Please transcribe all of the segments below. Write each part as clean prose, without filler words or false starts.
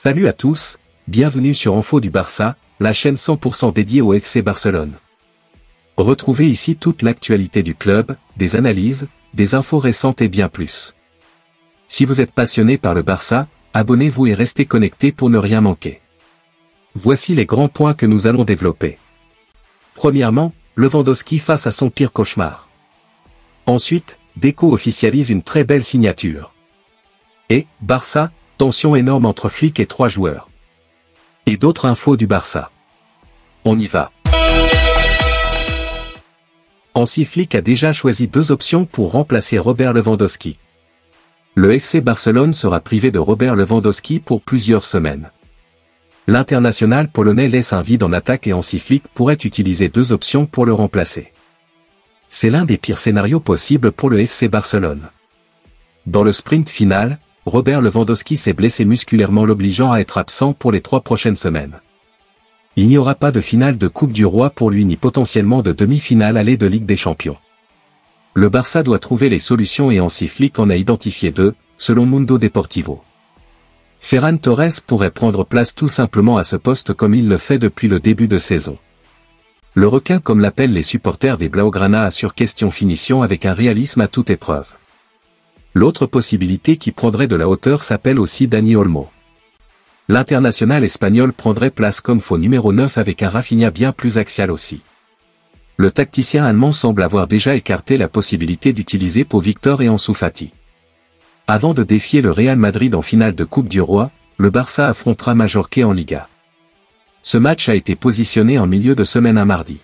Salut à tous, bienvenue sur Info du Barça, la chaîne 100% dédiée au FC Barcelone. Retrouvez ici toute l'actualité du club, des analyses, des infos récentes et bien plus. Si vous êtes passionné par le Barça, abonnez-vous et restez connectés pour ne rien manquer. Voici les grands points que nous allons développer. Premièrement, Lewandowski face à son pire cauchemar. Ensuite, Deco officialise une très belle signature. Et, Barça, tension énorme entre Flick et 3 joueurs. Et d'autres infos du Barça. On y va. Hansi Flick a déjà choisi 2 options pour remplacer Robert Lewandowski. Le FC Barcelone sera privé de Robert Lewandowski pour plusieurs semaines. L'international polonais laisse un vide en attaque et Hansi Flick pourrait utiliser 2 options pour le remplacer. C'est l'un des pires scénarios possibles pour le FC Barcelone. Dans le sprint final, Robert Lewandowski s'est blessé musculairement l'obligeant à être absent pour les 3 prochaines semaines. Il n'y aura pas de finale de Coupe du Roi pour lui ni potentiellement de demi-finale aller de Ligue des Champions. Le Barça doit trouver les solutions et Hansi Flick en a identifié 2, selon Mundo Deportivo. Ferran Torres pourrait prendre place tout simplement à ce poste comme il le fait depuis le début de saison. Le requin comme l'appellent les supporters des Blaugrana assure question finition avec un réalisme à toute épreuve. L'autre possibilité qui prendrait de la hauteur s'appelle aussi Dani Olmo. L'international espagnol prendrait place comme faux numéro 9 avec un Rafinha bien plus axial aussi. Le tacticien allemand semble avoir déjà écarté la possibilité d'utiliser Pau Victor et Ansu Fati. Avant de défier le Real Madrid en finale de Coupe du Roi, le Barça affrontera Majorque en Liga. Ce match a été positionné en milieu de semaine un mardi.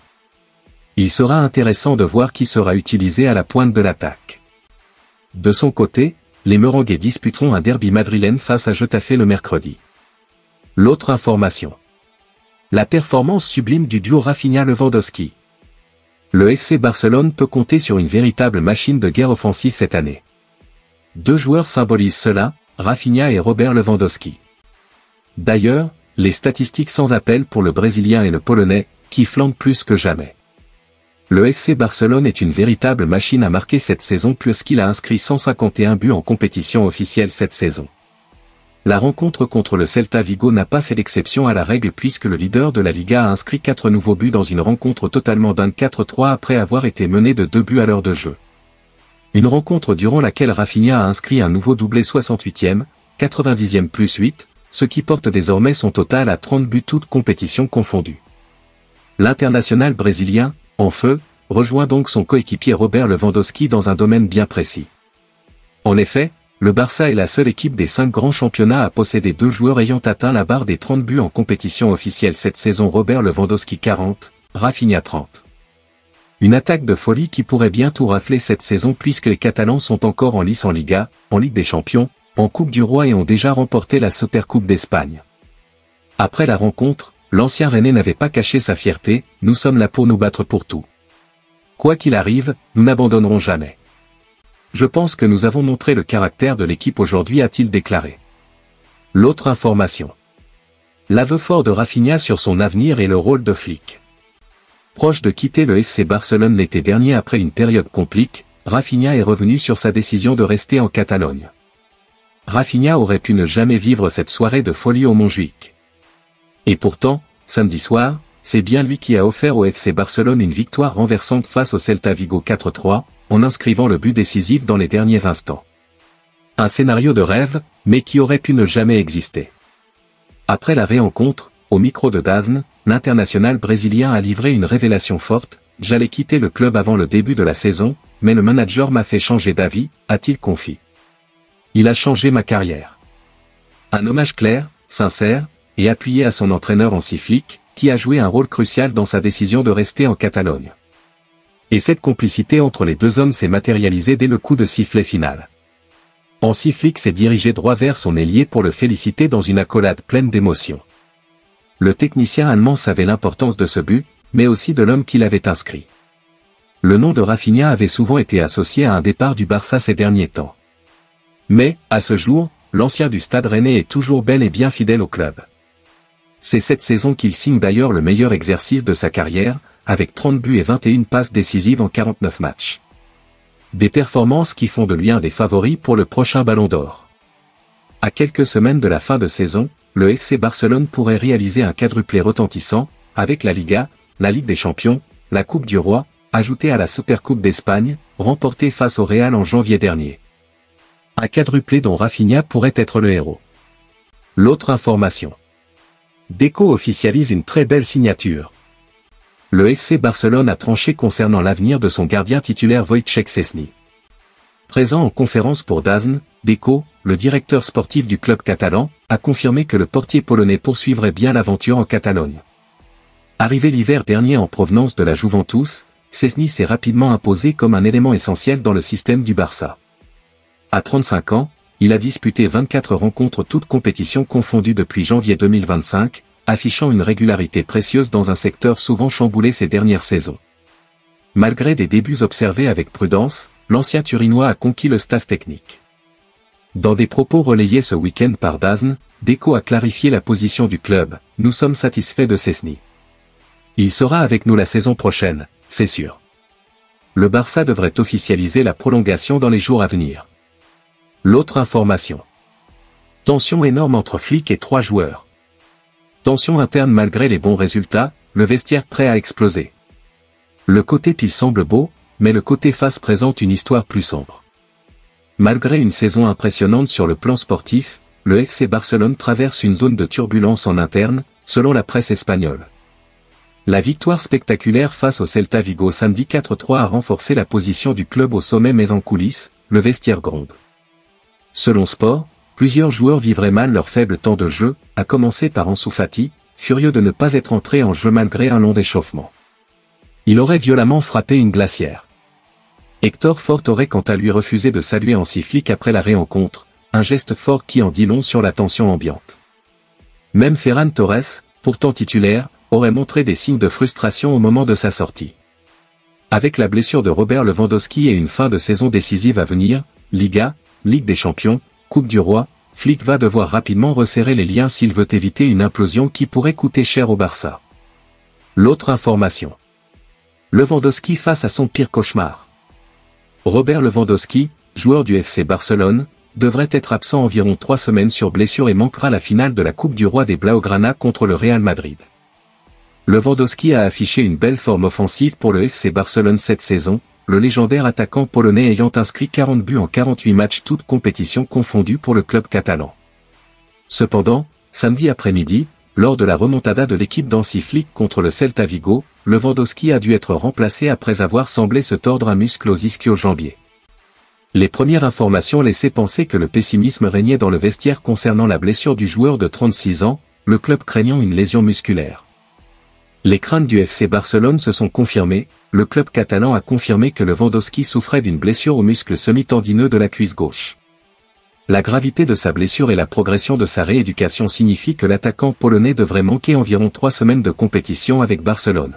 Il sera intéressant de voir qui sera utilisé à la pointe de l'attaque. De son côté, les Merengues disputeront un derby madrilène face à Getafe le mercredi. L'autre information. La performance sublime du duo Rafinha-Lewandowski. Le FC Barcelone peut compter sur une véritable machine de guerre offensive cette année. 2 joueurs symbolisent cela, Rafinha et Robert Lewandowski. D'ailleurs, les statistiques sans appel pour le Brésilien et le Polonais, qui flanquent plus que jamais. Le FC Barcelone est une véritable machine à marquer cette saison puisqu'il a inscrit 151 buts en compétition officielle cette saison. La rencontre contre le Celta Vigo n'a pas fait l'exception à la règle puisque le leader de la Liga a inscrit 4 nouveaux buts dans une rencontre totalement dingue 4-3 après avoir été mené de 2 buts à l'heure de jeu. Une rencontre durant laquelle Rafinha a inscrit un nouveau doublé 68e, 90e plus 8, ce qui porte désormais son total à 30 buts toutes compétitions confondues. L'international brésilien, en feu, rejoint donc son coéquipier Robert Lewandowski dans un domaine bien précis. En effet, le Barça est la seule équipe des 5 grands championnats à posséder 2 joueurs ayant atteint la barre des 30 buts en compétition officielle cette saison Robert Lewandowski 40, Rafinha 30. Une attaque de folie qui pourrait bientôt rafler cette saison puisque les Catalans sont encore en lice en Liga, en Ligue des Champions, en Coupe du Roi et ont déjà remporté la Supercoupe d'Espagne. Après la rencontre, l'ancien Rennais n'avait pas caché sa fierté, nous sommes là pour nous battre pour tout. Quoi qu'il arrive, nous n'abandonnerons jamais. Je pense que nous avons montré le caractère de l'équipe aujourd'hui a-t-il déclaré. L'autre information. L'aveu fort de Rafinha sur son avenir et le rôle de Flick. Proche de quitter le FC Barcelone l'été dernier après une période compliquée, Rafinha est revenu sur sa décision de rester en Catalogne. Rafinha aurait pu ne jamais vivre cette soirée de folie au Montjuïc. Et pourtant, samedi soir, c'est bien lui qui a offert au FC Barcelone une victoire renversante face au Celta Vigo 4-3, en inscrivant le but décisif dans les derniers instants. Un scénario de rêve, mais qui aurait pu ne jamais exister. Après la rencontre, au micro de DAZN, l'international brésilien a livré une révélation forte, « J'allais quitter le club avant le début de la saison, mais le manager m'a fait changer d'avis », a-t-il confié. Il a changé ma carrière. Un hommage clair, sincère, et appuyé à son entraîneur Hansi Flick, qui a joué un rôle crucial dans sa décision de rester en Catalogne. Et cette complicité entre les 2 hommes s'est matérialisée dès le coup de sifflet final. Hansi Flick s'est dirigé droit vers son ailier pour le féliciter dans une accolade pleine d'émotion. Le technicien allemand savait l'importance de ce but, mais aussi de l'homme qui l'avait inscrit. Le nom de Rafinha avait souvent été associé à un départ du Barça ces derniers temps. Mais, à ce jour, l'ancien du Stade Rennais est toujours bel et bien fidèle au club. C'est cette saison qu'il signe d'ailleurs le meilleur exercice de sa carrière, avec 30 buts et 21 passes décisives en 49 matchs. Des performances qui font de lui un des favoris pour le prochain Ballon d'Or. À quelques semaines de la fin de saison, le FC Barcelone pourrait réaliser un quadruplé retentissant, avec la Liga, la Ligue des Champions, la Coupe du Roi, ajoutée à la Supercoupe d'Espagne, remportée face au Real en janvier dernier. Un quadruplé dont Rafinha pourrait être le héros. L'autre information. Deco officialise une très belle signature. Le FC Barcelone a tranché concernant l'avenir de son gardien titulaire Wojciech Szczęsny. Présent en conférence pour DAZN, Deco, le directeur sportif du club catalan, a confirmé que le portier polonais poursuivrait bien l'aventure en Catalogne. Arrivé l'hiver dernier en provenance de la Juventus, Szczęsny s'est rapidement imposé comme un élément essentiel dans le système du Barça. À 35 ans, il a disputé 24 rencontres toutes compétitions confondues depuis janvier 2025, affichant une régularité précieuse dans un secteur souvent chamboulé ces dernières saisons. Malgré des débuts observés avec prudence, l'ancien Turinois a conquis le staff technique. Dans des propos relayés ce week-end par DAZN, Deco a clarifié la position du club. « Nous sommes satisfaits de Szczęsny. Il sera avec nous la saison prochaine, c'est sûr. » Le Barça devrait officialiser la prolongation dans les jours à venir. L'autre information. Tension énorme entre Flick et 3 joueurs. Tension interne malgré les bons résultats, le vestiaire prêt à exploser. Le côté pile semble beau, mais le côté face présente une histoire plus sombre. Malgré une saison impressionnante sur le plan sportif, le FC Barcelone traverse une zone de turbulence en interne, selon la presse espagnole. La victoire spectaculaire face au Celta Vigo samedi 4-3 a renforcé la position du club au sommet mais en coulisses, le vestiaire gronde. Selon Sport, plusieurs joueurs vivraient mal leur faible temps de jeu, à commencer par Ansu Fati, furieux de ne pas être entré en jeu malgré un long échauffement. Il aurait violemment frappé une glacière. Hector Fort aurait quant à lui refusé de saluer Hansi Flick après la rencontre, un geste fort qui en dit long sur la tension ambiante. Même Ferran Torres, pourtant titulaire, aurait montré des signes de frustration au moment de sa sortie. Avec la blessure de Robert Lewandowski et une fin de saison décisive à venir, Liga, Ligue des Champions, Coupe du Roi, Flick va devoir rapidement resserrer les liens s'il veut éviter une implosion qui pourrait coûter cher au Barça. L'autre information. Lewandowski face à son pire cauchemar. Robert Lewandowski, joueur du FC Barcelone, devrait être absent environ 3 semaines sur blessure et manquera la finale de la Coupe du Roi des Blaugrana contre le Real Madrid. Lewandowski a affiché une belle forme offensive pour le FC Barcelone cette saison, le légendaire attaquant polonais ayant inscrit 40 buts en 48 matchs toutes compétitions confondues pour le club catalan. Cependant, samedi après-midi, lors de la remontada de l'équipe d'Hansi Flick contre le Celta Vigo, Lewandowski a dû être remplacé après avoir semblé se tordre un muscle aux ischio-jambiers. Les premières informations laissaient penser que le pessimisme régnait dans le vestiaire concernant la blessure du joueur de 36 ans, le club craignant une lésion musculaire. Les craintes du FC Barcelone se sont confirmées, le club catalan a confirmé que Lewandowski souffrait d'une blessure au muscle semi-tendineux de la cuisse gauche. La gravité de sa blessure et la progression de sa rééducation signifient que l'attaquant polonais devrait manquer environ 3 semaines de compétition avec Barcelone.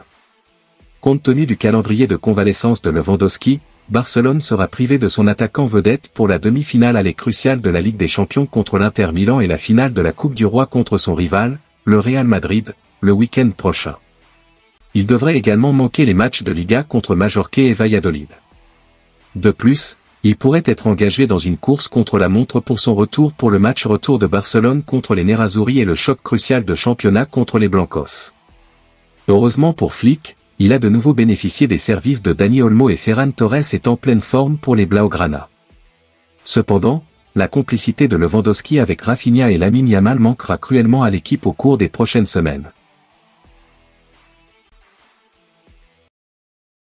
Compte tenu du calendrier de convalescence de Lewandowski, Barcelone sera privé de son attaquant vedette pour la demi-finale aller cruciale de la Ligue des Champions contre l'Inter Milan et la finale de la Coupe du Roi contre son rival, le Real Madrid, le week-end prochain. Il devrait également manquer les matchs de Liga contre Majorque et Valladolid. De plus, il pourrait être engagé dans une course contre la montre pour son retour pour le match retour de Barcelone contre les Nerazzurri et le choc crucial de championnat contre les Blancos. Heureusement pour Flick, il a de nouveau bénéficié des services de Dani Olmo et Ferran Torres est en pleine forme pour les Blaugrana. Cependant, la complicité de Lewandowski avec Rafinha et Lamine Yamal manquera cruellement à l'équipe au cours des prochaines semaines.